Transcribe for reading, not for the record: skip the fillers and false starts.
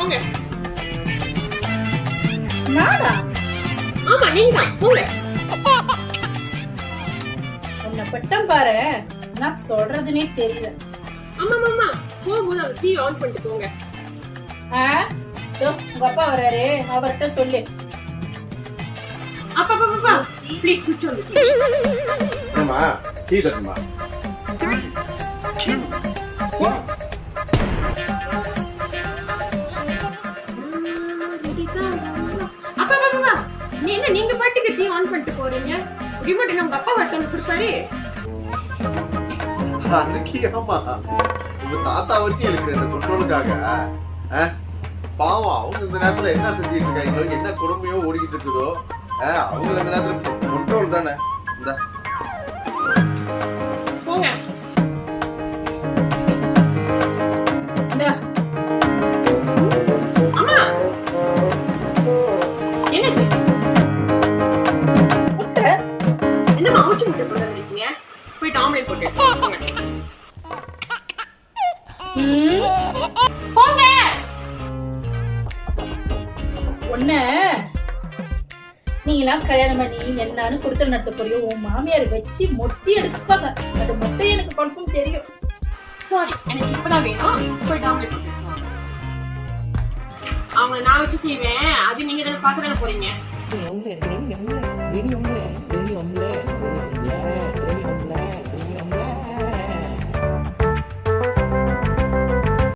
போங்க. நானா? ஆமா நீங்க தான் போங்க. உன்னை பட்டம் பாரு, நான் சொல்றதுனே தெரியல. ஆமா மாமா போகும்போது அந்த டிவி ஆன் பண்ணிட்டு போங்க. உங்க அப்பா வராரு, அவர்கிட்ட சொல்லு. அப்பா அப்பா ப்ளீஸ் சுவிட்ச் ஆன் பண்ணு. அம்மா டீ தட்டுமா. 3, 2, 1. அப்பா அப்பா நீ என்ன நீங்க பாட்டுக்கு டிவி ஆன் பண்ணிட்டு போறீங்க? ரிமோட் என்ன உங்க அப்பா வரட்டும் கொடுப்பாரு? அதுக்கு ஏமா உங்க தாத்தா வரைக்கும் இருக்கிற இந்த கண்ட்ரோலுக்காக பாவம் அவங்க இந்த நேரத்துல என்ன செஞ்சுட்டு இருக்காங்களோ, என்ன கொடுமையோ ஓடிக்கிட்டு இருக்குதோ, அவங்க இந்த நேரத்துல கண்ட்ரோல் தானே. இந்த போங்க. அம்மா என்னது முட்டை என்னம்மா அவுச்சு முட்டை போட்டு வந்திருக்கீங்க? போயிட்டு ஆம்லெட் போட்டு போங்க. போங்க. ஒண்ணு நீங்களாம் கல்யாணம் பண்ணி என்னன்னு கொடுத்து நடத்த போறியோ, உன் மாமியார் வச்சு மொட்டி எடுப்பாங்க. அது மட்டும் எனக்கு கன்ஃபார்ம் தெரியும். சாரி எனக்கு இப்பதான் வேணும். போயிட்டு ஆம்லெட் போட்டு அவங்க நான் வச்சு செய்வேன். அது நீங்க தானே பார்க்க தானே போறீங்க. Really omelette.